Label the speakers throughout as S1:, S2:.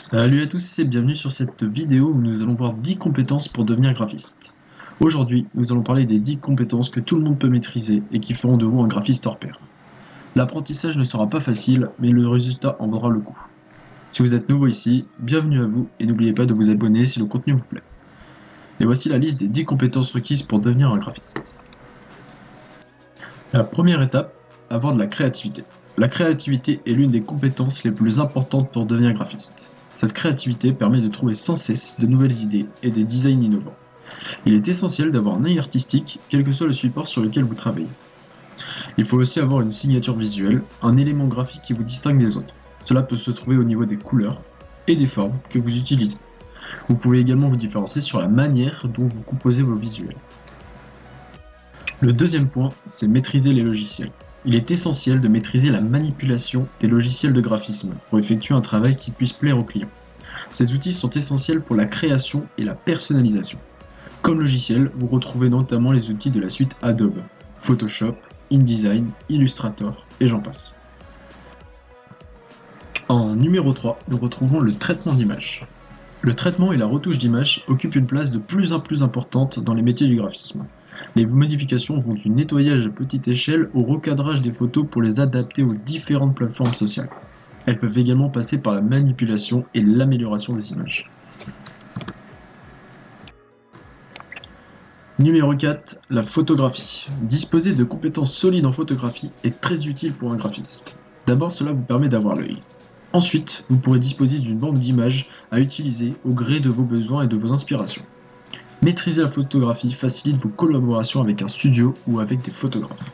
S1: Salut à tous et bienvenue sur cette vidéo où nous allons voir 10 compétences pour devenir graphiste. Aujourd'hui, nous allons parler des 10 compétences que tout le monde peut maîtriser et qui feront de vous un graphiste hors pair. L'apprentissage ne sera pas facile, mais le résultat en vaudra le coup. Si vous êtes nouveau ici, bienvenue à vous et n'oubliez pas de vous abonner si le contenu vous plaît. Et voici la liste des 10 compétences requises pour devenir un graphiste. La première étape, avoir de la créativité. La créativité est l'une des compétences les plus importantes pour devenir graphiste. Cette créativité permet de trouver sans cesse de nouvelles idées et des designs innovants. Il est essentiel d'avoir un œil artistique, quel que soit le support sur lequel vous travaillez. Il faut aussi avoir une signature visuelle, un élément graphique qui vous distingue des autres. Cela peut se trouver au niveau des couleurs et des formes que vous utilisez. Vous pouvez également vous différencier sur la manière dont vous composez vos visuels. Le deuxième point, c'est maîtriser les logiciels. Il est essentiel de maîtriser la manipulation des logiciels de graphisme pour effectuer un travail qui puisse plaire aux clients. Ces outils sont essentiels pour la création et la personnalisation. Comme logiciel, vous retrouvez notamment les outils de la suite Adobe, Photoshop, InDesign, Illustrator et j'en passe. En numéro 3, nous retrouvons le traitement d'image. Le traitement et la retouche d'image occupent une place de plus en plus importante dans les métiers du graphisme. Les modifications vont du nettoyage à petite échelle au recadrage des photos pour les adapter aux différentes plateformes sociales. Elles peuvent également passer par la manipulation et l'amélioration des images. Numéro 4, la photographie. Disposer de compétences solides en photographie est très utile pour un graphiste. D'abord, cela vous permet d'avoir l'œil. Ensuite, vous pourrez disposer d'une banque d'images à utiliser au gré de vos besoins et de vos inspirations. Maîtriser la photographie facilite vos collaborations avec un studio ou avec des photographes.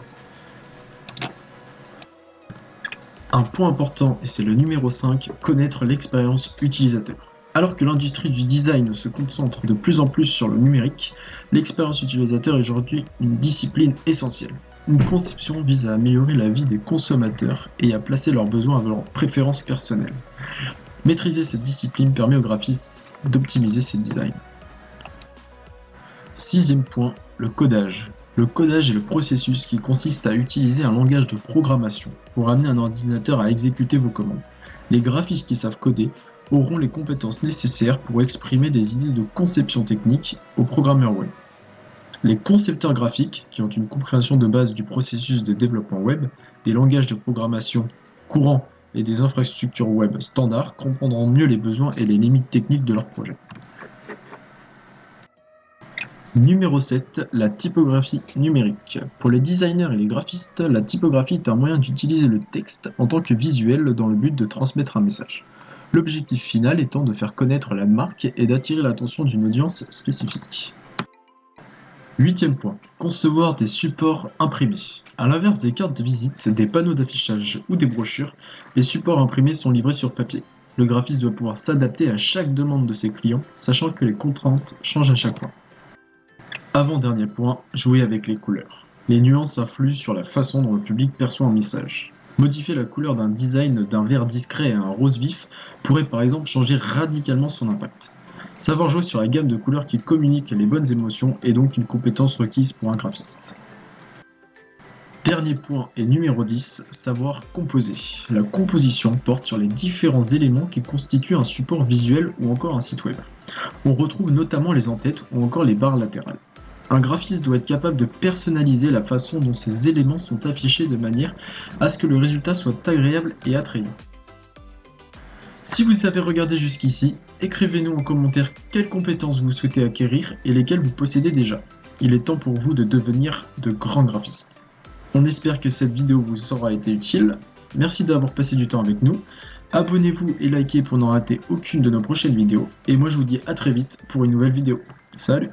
S1: Un point important, et c'est le numéro 5, connaître l'expérience utilisateur. Alors que l'industrie du design se concentre de plus en plus sur le numérique, l'expérience utilisateur est aujourd'hui une discipline essentielle. Une conception vise à améliorer la vie des consommateurs et à placer leurs besoins avant leurs préférences personnelles. Maîtriser cette discipline permet aux graphistes d'optimiser ses designs. Sixième point, le codage. Le codage est le processus qui consiste à utiliser un langage de programmation pour amener un ordinateur à exécuter vos commandes. Les graphistes qui savent coder auront les compétences nécessaires pour exprimer des idées de conception technique aux programmeurs web. Les concepteurs graphiques, qui ont une compréhension de base du processus de développement web, des langages de programmation courants et des infrastructures web standards, comprendront mieux les besoins et les limites techniques de leur projet. Numéro 7, la typographie numérique. Pour les designers et les graphistes, la typographie est un moyen d'utiliser le texte en tant que visuel dans le but de transmettre un message. L'objectif final étant de faire connaître la marque et d'attirer l'attention d'une audience spécifique. Huitième point, concevoir des supports imprimés. À l'inverse des cartes de visite, des panneaux d'affichage ou des brochures, les supports imprimés sont livrés sur papier. Le graphiste doit pouvoir s'adapter à chaque demande de ses clients, sachant que les contraintes changent à chaque fois. Avant-dernier point, jouer avec les couleurs. Les nuances influent sur la façon dont le public perçoit un message. Modifier la couleur d'un design d'un vert discret à un rose vif pourrait par exemple changer radicalement son impact. Savoir jouer sur la gamme de couleurs qui communiquent les bonnes émotions est donc une compétence requise pour un graphiste. Dernier point et numéro 10, savoir composer. La composition porte sur les différents éléments qui constituent un support visuel ou encore un site web. On retrouve notamment les en-têtes ou encore les barres latérales. Un graphiste doit être capable de personnaliser la façon dont ces éléments sont affichés de manière à ce que le résultat soit agréable et attrayant. Si vous avez regardé jusqu'ici, écrivez-nous en commentaire quelles compétences vous souhaitez acquérir et lesquelles vous possédez déjà. Il est temps pour vous de devenir de grands graphistes. On espère que cette vidéo vous aura été utile. Merci d'avoir passé du temps avec nous. Abonnez-vous et likez pour n'en rater aucune de nos prochaines vidéos. Et moi je vous dis à très vite pour une nouvelle vidéo. Salut!